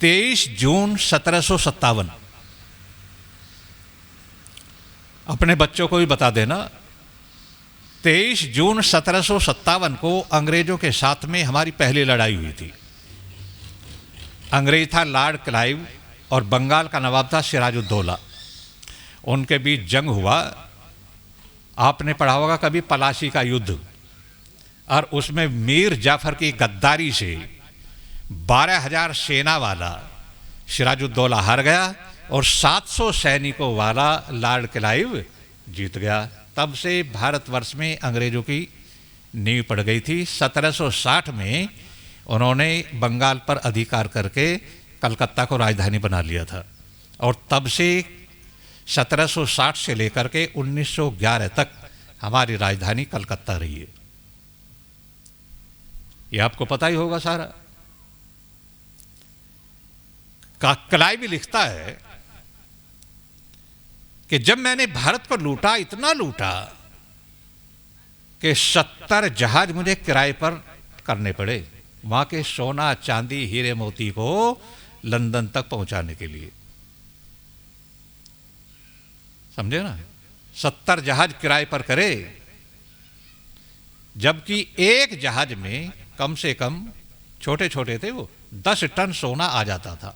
23 जून 1757, अपने बच्चों को भी बता देना, 23 जून 1757 को अंग्रेजों के साथ में हमारी पहली लड़ाई हुई थी। अंग्रेज था लॉर्ड क्लाइव और बंगाल का नवाब था सिराजुद्दौला। उनके बीच जंग हुआ। आपने पढ़ा होगा कभी पलासी का युद्ध, और उसमें मीर जाफर की गद्दारी से 12,000 सेना वाला सिराजुद्दौला हार गया और 700 सैनिकों वाला लॉर्ड क्लाइव जीत गया। तब से भारतवर्ष में अंग्रेजों की नींव पड़ गई थी। 1760 में उन्होंने बंगाल पर अधिकार करके कलकत्ता को राजधानी बना लिया था, और तब से 1760 से लेकर के 1911 तक हमारी राजधानी कलकत्ता रही है। ये आपको पता ही होगा सारा। क्लाइव भी लिखता है कि जब मैंने भारत को लूटा, इतना लूटा कि 70 जहाज मुझे किराए पर करने पड़े, वहां के सोना चांदी हीरे मोती को लंदन तक पहुंचाने के लिए। समझे ना, 70 जहाज किराए पर करे, जबकि एक जहाज में कम से कम, छोटे छोटे थे वो, 10 टन सोना आ जाता था।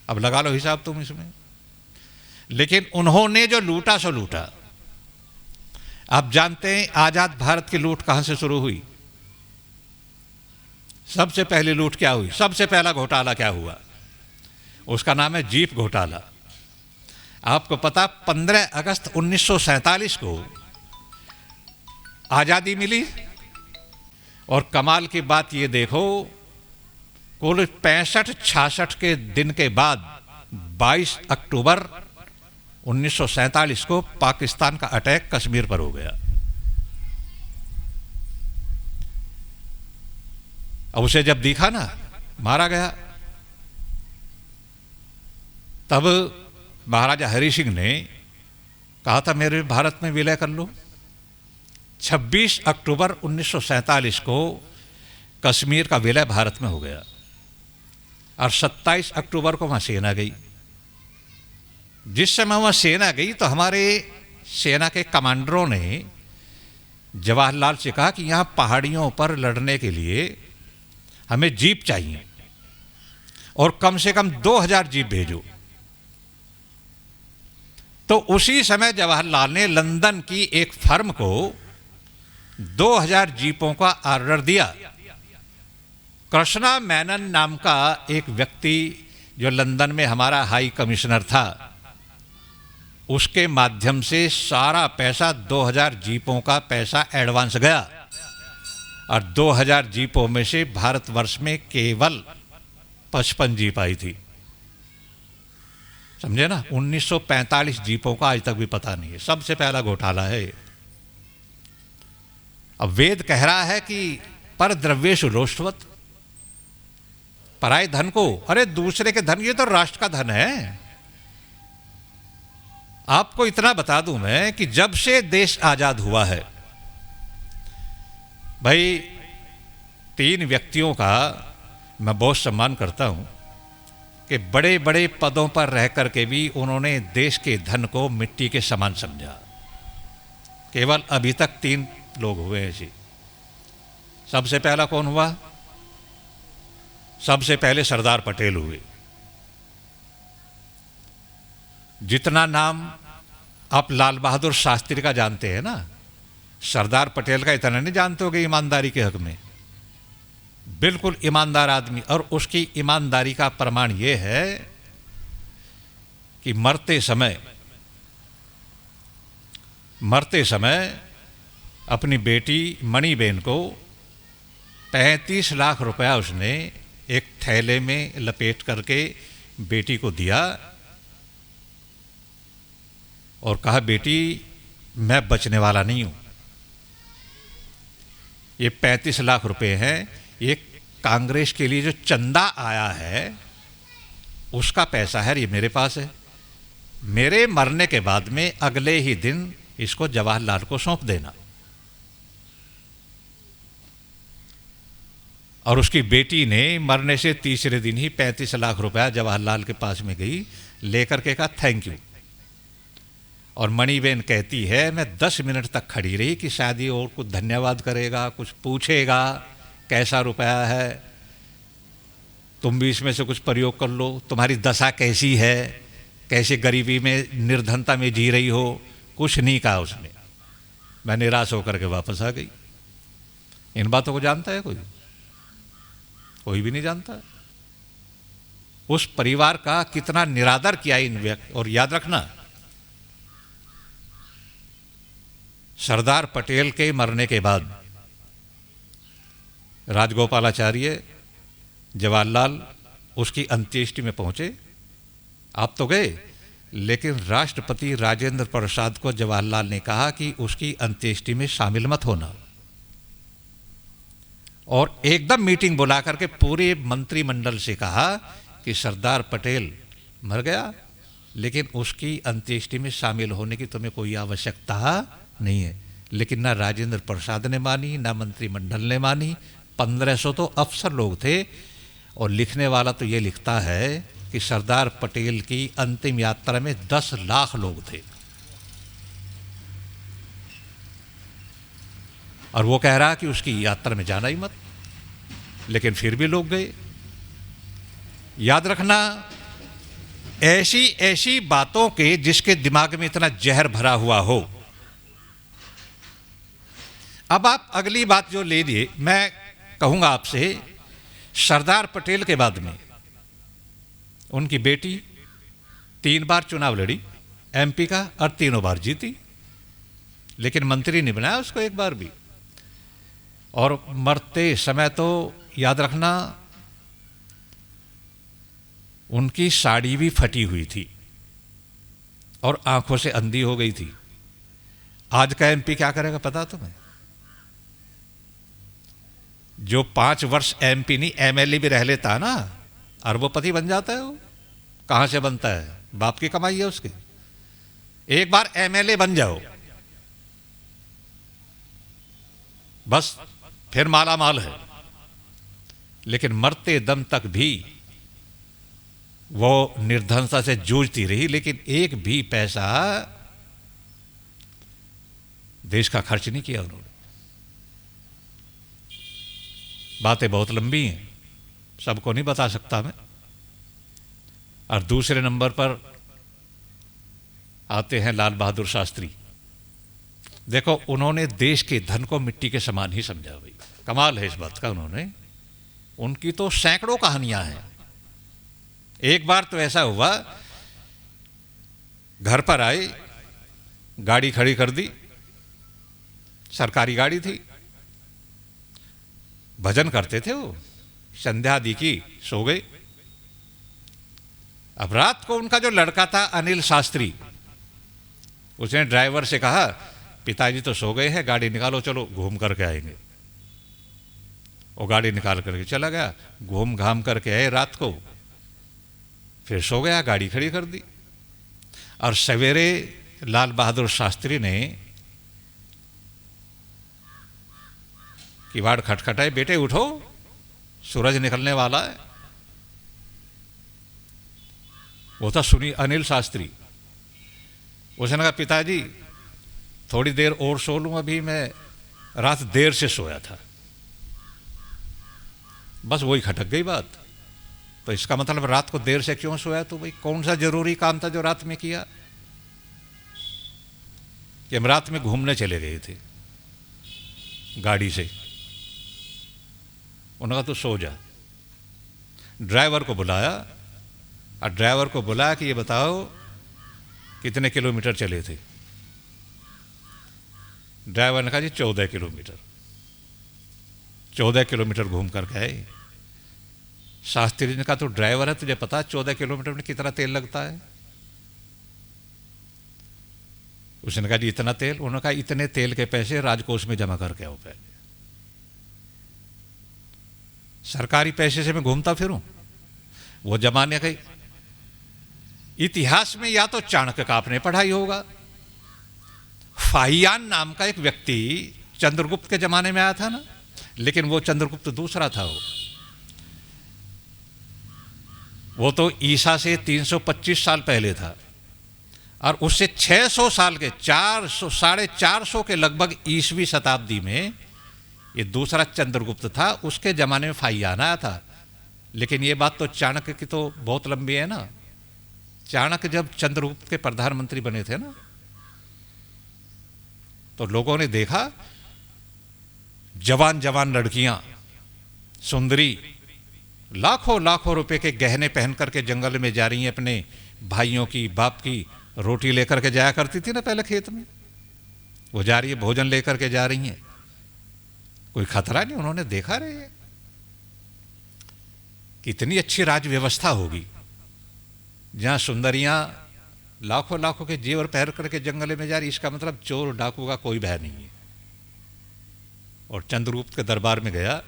अब लगा लो हिसाब तुम इसमें। लेकिन उन्होंने जो लूटा सो लूटा। आप जानते हैं आजाद भारत की लूट कहां से शुरू हुई? सबसे पहली लूट क्या हुई? सबसे पहला घोटाला क्या हुआ? उसका नाम है जीप घोटाला। आपको पता, 15 अगस्त 1947 को आजादी मिली, और कमाल की बात ये देखो, कुल 65-66 के दिन के बाद 22 अक्टूबर 1947 को पाकिस्तान का अटैक कश्मीर पर हो गया। अब उसे जब दिखा ना, मारा गया, तब महाराजा हरि सिंह ने कहा था मेरे भारत में विलय कर लो। 26 अक्टूबर 1947 को कश्मीर का विलय भारत में हो गया, और 27 अक्टूबर को वहां सेना गई। जिस समय वहां सेना गई तो हमारे सेना के कमांडरों ने जवाहरलाल से कहा कि यहां पहाड़ियों पर लड़ने के लिए हमें जीप चाहिए, और कम से कम 2000 जीप भेजो। तो उसी समय जवाहरलाल ने लंदन की एक फर्म को 2000 जीपों का ऑर्डर दिया। कृष्णा मेनन नाम का एक व्यक्ति जो लंदन में हमारा हाई कमिश्नर था, उसके माध्यम से सारा पैसा, 2000 जीपों का पैसा एडवांस गया, और 2000 जीपों में से भारतवर्ष में केवल 55 जीप आई थी। समझे ना, 1945 जीपों का आज तक भी पता नहीं है। सबसे पहला घोटाला है। अब वेद कह रहा है कि पर द्रव्येषु लोष्टवत्, पराये धन को, अरे दूसरे के धन, ये तो राष्ट्र का धन है। आपको इतना बता दूं मैं कि जब से देश आजाद हुआ है भाई, 3 व्यक्तियों का मैं बहुत सम्मान करता हूं कि बड़े बड़े पदों पर रह करके भी उन्होंने देश के धन को मिट्टी के समान समझा। केवल अभी तक 3 लोग हुए ऐसे। सबसे पहला कौन हुआ? सबसे पहले सरदार पटेल हुए। जितना नाम आप लाल बहादुर शास्त्री का जानते हैं ना, सरदार पटेल का इतना नहीं जानते होगे ईमानदारी के हक में। बिल्कुल ईमानदार आदमी, और उसकी ईमानदारी का प्रमाण यह है कि मरते समय अपनी बेटी मणिबेन को 35 लाख रुपया उसने एक थैले में लपेट करके बेटी को दिया, और कहा बेटी मैं बचने वाला नहीं हूं, ये 35 लाख रुपए हैं, ये कांग्रेस के लिए जो चंदा आया है उसका पैसा है, ये मेरे पास है, मेरे मरने के बाद में अगले ही दिन इसको जवाहरलाल को सौंप देना। और उसकी बेटी ने मरने से तीसरे दिन ही 35 लाख रुपया जवाहरलाल के पास में गई, लेकर के कहा थैंक यू। और मणिबेन कहती है मैं 10 मिनट तक खड़ी रही कि शायद ये और कुछ धन्यवाद करेगा, कुछ पूछेगा, कैसा रुपया है, तुम भी इसमें से कुछ प्रयोग कर लो, तुम्हारी दशा कैसी है, कैसे गरीबी में निर्धनता में जी रही हो। कुछ नहीं कहा उसने। मैं निराश होकर के वापस आ गई। इन बातों को जानता है कोई? कोई भी नहीं जानता। उस परिवार का कितना निरादर किया इन व्यक्ति। और याद रखना, सरदार पटेल के मरने के बाद राजगोपालाचार्य, जवाहरलाल उसकी अंत्येष्टि में पहुंचे। आप तो गए, लेकिन राष्ट्रपति राजेंद्र प्रसाद को जवाहरलाल ने कहा कि उसकी अंत्येष्टि में शामिल मत होना, और एकदम मीटिंग बुला करके पूरे मंत्रिमंडल से कहा कि सरदार पटेल मर गया, लेकिन उसकी अंत्येष्टि में शामिल होने की तुम्हें कोई आवश्यकता नहीं है। लेकिन ना राजेंद्र प्रसाद ने मानी, ना मंत्रिमंडल ने मानी। 1500 तो अफसर लोग थे। और लिखने वाला तो ये लिखता है कि सरदार पटेल की अंतिम यात्रा में 10 लाख लोग थे, और वो कह रहा कि उसकी यात्रा में जाना ही मत, लेकिन फिर भी लोग गए। याद रखना, ऐसी ऐसी बातों के जिसके दिमाग में इतना जहर भरा हुआ हो। अब आप अगली बात जो ले लिए, मैं कहूंगा आपसे, सरदार पटेल के बाद में उनकी बेटी 3 बार चुनाव लड़ी एमपी का, और तीनों बार जीती, लेकिन मंत्री नहीं बनाया उसको एक बार भी। और मरते समय तो याद रखना, उनकी साड़ी भी फटी हुई थी और आंखों से अंधी हो गई थी। आज का एमपी क्या करेगा पता तुम्हें? जो 5 वर्ष एमपी नहीं एमएलए भी रह लेता ना, अरबोपति बन जाता है वो। कहां से बनता है? बाप की कमाई है उसकी। एक बार एमएलए बन जाओ, बस फिर माला माल है। लेकिन मरते दम तक भी वो निर्धनता से जूझती रही, लेकिन एक भी पैसा देश का खर्च नहीं किया उन्होंने। बातें बहुत लंबी हैं, सबको नहीं बता सकता मैं। और दूसरे नंबर पर आते हैं लाल बहादुर शास्त्री। देखो, उन्होंने देश के धन को मिट्टी के समान ही समझा। भाई कमाल है इस बात का। उनकी तो सैकड़ों कहानियां हैं। एक बार तो ऐसा हुआ, घर पर आए, गाड़ी खड़ी कर दी, सरकारी गाड़ी थी, भजन करते थे वो, संध्या दी की, सो गए। अब रात को उनका जो लड़का था अनिल शास्त्री, उसने ड्राइवर से कहा पिताजी तो सो गए हैं, गाड़ी निकालो, चलो घूम करके आएंगे। वो गाड़ी निकाल करके चला गया, घूम घाम करके आए रात को, फिर सो गया, गाड़ी खड़ी कर दी। और सवेरे लाल बहादुर शास्त्री ने किवाड़ खटखटाए, बेटे उठो, सूरज निकलने वाला है। वो था सुनी अनिल शास्त्री। उसने कहा पिताजी थोड़ी देर और सो लूं, अभी मैं रात देर से सोया था। बस वही खटक गई बात। तो इसका मतलब रात को देर से क्यों सोया? तो भाई कौन सा जरूरी काम था जो रात में किया? कि हम रात में घूमने चले गए थे गाड़ी से। उन्होंने कहा तो सो जा। ड्राइवर को बुलाया, और ड्राइवर को बुलाया कि ये बताओ कितने किलोमीटर चले थे? ड्राइवर ने कहा जी 14 किलोमीटर। 14 किलोमीटर घूम करके आए। शास्त्री ने कहा तो ड्राइवर है, तुझे पता 14 किलोमीटर में कितना तेल लगता है? उसने कहा जी इतना तेल। उन्होंने कहा इतने तेल के पैसे राजकोष में जमा करके आओ पहले। सरकारी पैसे से मैं घूमता फिरूं? वो जमाने का इतिहास में या तो चाणक्य का आपने पढ़ाई होगा। फाहियान नाम का एक व्यक्ति चंद्रगुप्त के जमाने में आया था ना, लेकिन वो चंद्रगुप्त दूसरा था। वो तो ईसा से 325 साल पहले था, और उससे 600 साल के 400 450 के लगभग ईसवी शताब्दी में ये दूसरा चंद्रगुप्त था। उसके ज़माने में फाहियान आया था। लेकिन ये बात तो चाणक्य की तो बहुत लंबी है ना। चाणक्य जब चंद्रगुप्त के प्रधानमंत्री बने थे ना, तो लोगों ने देखा जवान जवान लड़कियां, सुंदरी, लाखों लाखों रुपए के गहने पहन करके जंगल में जा रही हैं, अपने भाइयों की, बाप की रोटी लेकर के जाया करती थी ना पहले खेत में, वो जा रही है भोजन लेकर के जा रही हैं, कोई खतरा नहीं। उन्होंने देखा रहे कितनी अच्छी राज व्यवस्था होगी जहां सुंदरियां लाखों लाखों के जेवर पहन करके जंगल में जा रही, इसका मतलब चोर डाकू का कोई भय नहीं है। और चंद्रगुप्त के दरबार में गया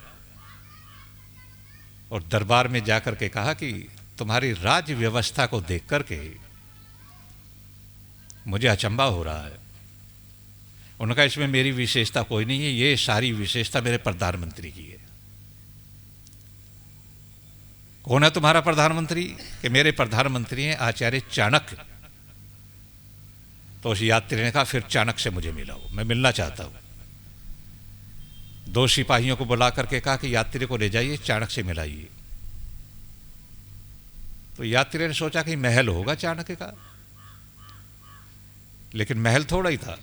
और दरबार में जाकर के कहा कि तुम्हारी राज व्यवस्था को देख करके मुझे अचंभा हो रहा है। उन्होंने कहा इसमें मेरी विशेषता कोई नहीं है, ये सारी विशेषता मेरे प्रधानमंत्री की है। कौन है तुम्हारा प्रधानमंत्री? कि मेरे प्रधानमंत्री हैं आचार्य चाणक्य। तो उस यात्री ने कहा फिर चाणक्य से मुझे मिलाओ, मैं मिलना चाहता हूं। 2 सिपाहियों को बुला करके कहा कि यात्री को ले जाइए, चाणक्य से मिलाइए। तो यात्री ने सोचा कि महल होगा चाणक्य का, लेकिन महल थोड़ा ही था।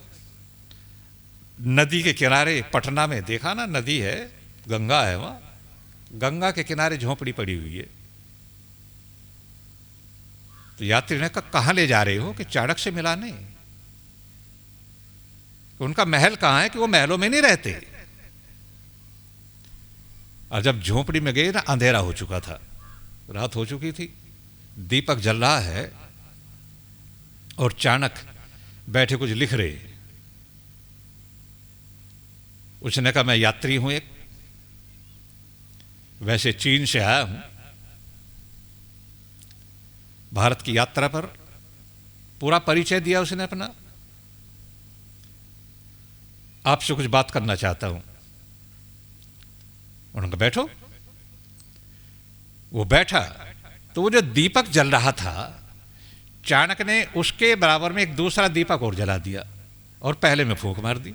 नदी के किनारे पटना में देखा ना, नदी है, गंगा है, वहां गंगा के किनारे झोंपड़ी पड़ी हुई है। तो यात्री ने कहा कहां ले जा रहे हो? कि चाणक्य से मिलाने। उनका महल कहां है? कि वो महलों में नहीं रहते। और जब झोंपड़ी में गए ना, अंधेरा हो चुका था, रात हो चुकी थी, दीपक जल रहा है और चाणक्य बैठे कुछ लिख रहे। उसने कहा मैं यात्री हूं, एक वैसे चीन से आया हूं, भारत की यात्रा पर। पूरा परिचय दिया उसने अपना। आपसे कुछ बात करना चाहता हूं। उन्होंने कहा बैठो। वो बैठा तो वो जो दीपक जल रहा था, चाणक्य ने उसके बराबर में एक दूसरा दीपक और जला दिया और पहले में फूंक मार दी।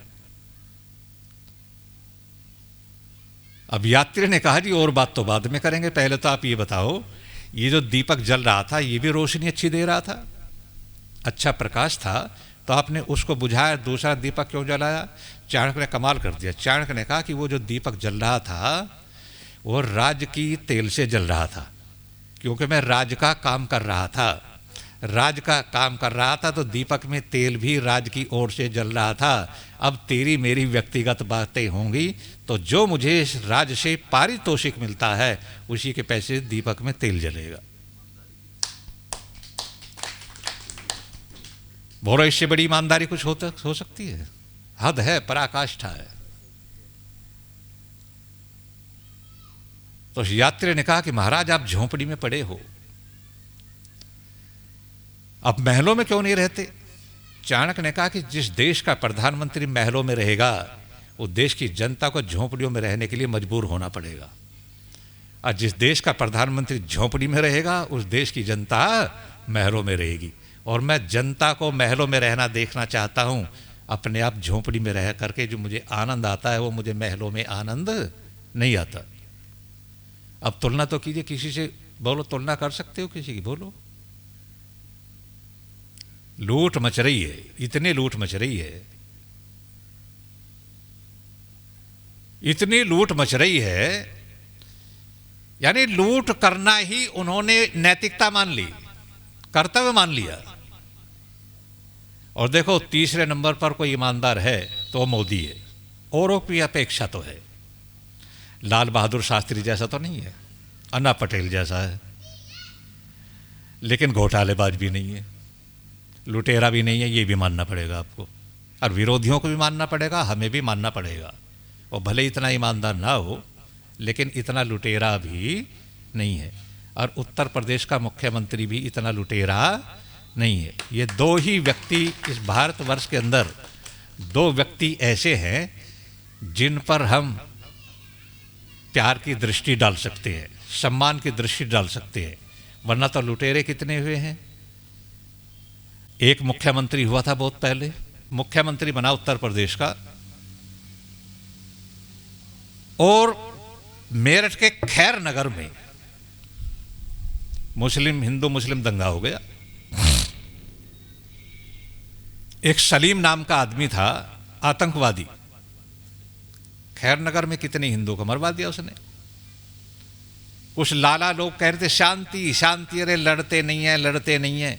अब यात्री ने कहा जी और बात तो बाद में करेंगे, पहले तो आप ये बताओ, ये जो दीपक जल रहा था ये भी रोशनी अच्छी दे रहा था, अच्छा प्रकाश था, तो आपने उसको बुझाया, दूसरा दीपक क्यों जलाया? चाणक्य ने कमाल कर दिया। चाणक्य ने कहा कि वो जो दीपक जल रहा था वो राज की तेल से जल रहा था, क्योंकि मैं राज का काम कर रहा था। राज का काम कर रहा था तो दीपक में तेल भी राज की ओर से जल रहा था। अब तेरी मेरी व्यक्तिगत बातें होंगी तो जो मुझे इस राज से पारितोषिक मिलता है उसी के पैसे दीपक में तेल जलेगा। बोलो इससे बड़ी ईमानदारी कुछ हो सकती है? हद है, पराकाष्ठा है। तो यात्री ने कहा कि महाराज आप झोंपड़ी में पड़े हो, अब महलों में क्यों नहीं रहते? चाणक्य ने कहा कि जिस देश का प्रधानमंत्री महलों में रहेगा उस देश की जनता को झोंपड़ियों में रहने के लिए मजबूर होना पड़ेगा, और जिस देश का प्रधानमंत्री झोंपड़ी में रहेगा उस देश की जनता महलों में रहेगी। और मैं जनता को महलों में रहना देखना चाहता हूं, अपने आप झोंपड़ी में रह करके जो मुझे आनंद आता है वो मुझे महलों में आनंद नहीं आता। अब तुलना तो कीजिए किसी से, बोलो तुलना कर सकते हो किसी की? बोलो। लूट मच रही है, इतनी लूट मच रही है, इतनी लूट मच रही है, यानी लूट करना ही उन्होंने नैतिकता मान ली, कर्तव्य मान लिया। और देखो तीसरे नंबर पर कोई ईमानदार है तो मोदी है, औरों की अपेक्षा तो है। लाल बहादुर शास्त्री जैसा तो नहीं है, अन्ना पटेल जैसा है, लेकिन घोटालेबाज भी नहीं है, लुटेरा भी नहीं है, ये भी मानना पड़ेगा आपको, और विरोधियों को भी मानना पड़ेगा, हमें भी मानना पड़ेगा। और भले इतना ईमानदार ना हो लेकिन इतना लुटेरा भी नहीं है, और उत्तर प्रदेश का मुख्यमंत्री भी इतना लुटेरा नहीं है। ये दो ही व्यक्ति इस भारतवर्ष के अंदर, दो व्यक्ति ऐसे हैं जिन पर हम प्यार की दृष्टि डाल सकते हैं, सम्मान की दृष्टि डाल सकते हैं, वरना तो लुटेरे कितने हुए हैं। एक मुख्यमंत्री हुआ था बहुत पहले, मुख्यमंत्री बना उत्तर प्रदेश का, और मेरठ के खैर नगर में हिंदू मुस्लिम दंगा हो गया। एक सलीम नाम का आदमी था, आतंकवादी, खैर नगर में कितने हिंदू को मरवा दिया उसने। कुछ लाला लोग कह रहे थे शांति शांति, अरे लड़ते नहीं है लड़ते नहीं है।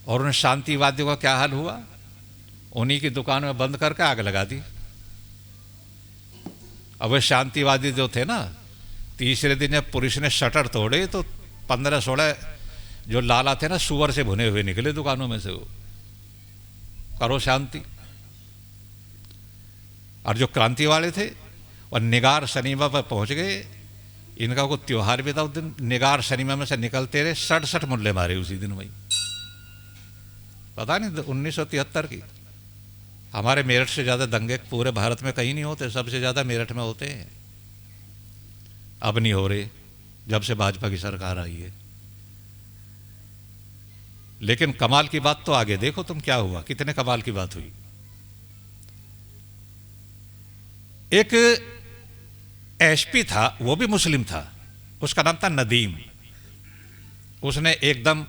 और उन शांतिवादियों का क्या हाल हुआ, उन्हीं की दुकान में बंद करके आग लगा दी। अब वे शांतिवादी जो थे ना, तीसरे दिन जब पुलिस ने शटर तोड़े तो 15-16 जो लाला थे ना, सुअर से भुने हुए निकले दुकानों में से। वो करो शांति। और जो क्रांति वाले थे और निगार शनिमा पर पहुंच गए, इनका कोई त्योहार भी था उस दिन, निगार शनिमा में से निकलते रहे, 67 मुल्ले मारे उसी दिन वही। पता नहीं 1973 की। हमारे मेरठ से ज़्यादा दंगे पूरे भारत में कहीं नहीं होते, सबसे ज़्यादा मेरठ में होते हैं। अब नहीं हो रहे जब से भाजपा की सरकार आई है। लेकिन कमाल की बात तो आगे देखो तुम क्या हुआ, कितने कमाल की बात हुई। एक एसपी था, वो भी मुस्लिम था, उसका नाम था नदीम। उसने एकदम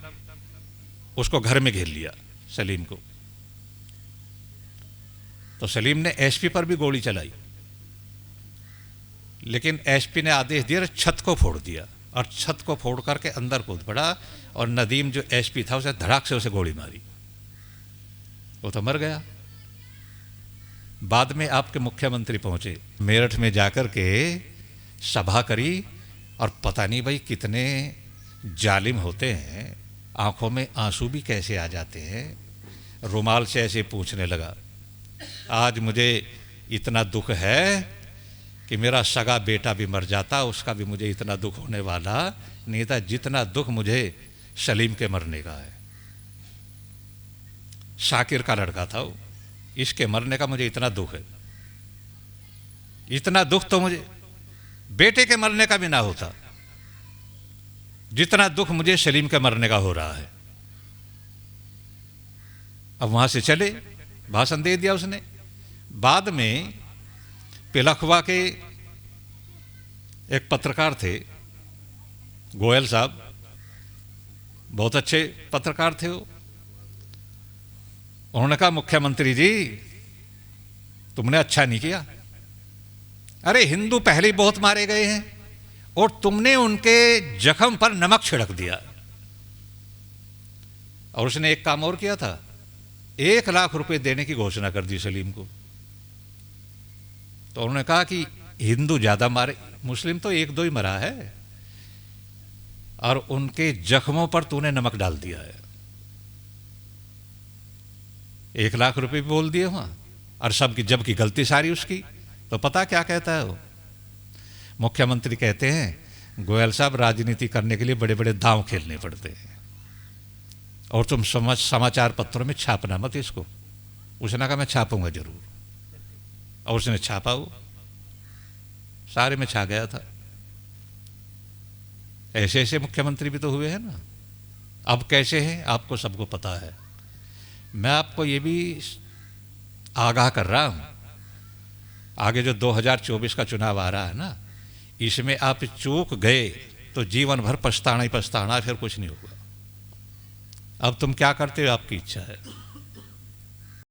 उसको घर में घेर लिया सलीम को। तो सलीम ने एसपी पर भी गोली चलाई, लेकिन एसपी ने आदेश दिया, छत को फोड़ दिया, और छत को फोड़ करके अंदर कूद पड़ा, और नदीम जो एसपी था उसे धड़ाक से उसे गोली मारी, वो तो मर गया। बाद में आपके मुख्यमंत्री पहुंचे, मेरठ में जाकर के सभा करी, और पता नहीं भाई कितने जालिम होते हैं, आंखों में आंसू भी कैसे आ जाते हैं। रुमाल से ऐसे पूछने लगा, आज मुझे इतना दुख है कि मेरा सगा बेटा भी मर जाता, उसका भी मुझे इतना दुख होने वाला नहीं था जितना दुख मुझे सलीम के मरने का है। शाकिर का लड़का था वो, इसके मरने का मुझे इतना दुख है। इतना दुख तो मुझे बेटे के मरने का भी ना होता जितना दुख मुझे सलीम के मरने का हो रहा है। अब वहां से चले, भाषण दे दिया उसने। बाद में पिलखवा के एक पत्रकार थे, गोयल साहब, बहुत अच्छे पत्रकार थे वो। उन्होंने कहा, मुख्यमंत्री जी तुमने अच्छा नहीं किया, अरे हिंदू पहले ही बहुत मारे गए हैं और तुमने उनके जख्म पर नमक छिड़क दिया। और उसने एक काम और किया था, 1 लाख रुपए देने की घोषणा कर दी सलीम को। तो उन्होंने कहा कि हिंदू ज्यादा मारे, मुस्लिम तो 1-2 ही मरा है, और उनके जख्मों पर तूने नमक डाल दिया है। 1 लाख रुपए भी बोल दिए वहां, और सबकी जबकि गलती सारी उसकी। तो पता क्या कहता है वो मुख्यमंत्री, कहते हैं गोयल साहब राजनीति करने के लिए बड़े बड़े दांव खेलने पड़ते हैं, और तुम समाचार पत्रों में छापना मत इसको। उसने कहा मैं छापूंगा जरूर, और उसने छापा, वो सारे में छा गया था। ऐसे ऐसे मुख्यमंत्री भी तो हुए हैं ना। अब कैसे हैं आपको सबको पता है। मैं आपको ये भी आगाह कर रहा हूं, आगे जो 2024 का चुनाव आ रहा है ना, इसमें आप चूक गए तो जीवन भर पछताना ही पछताना, फिर कुछ नहीं होगा। अब तुम क्या करते हो आपकी इच्छा है।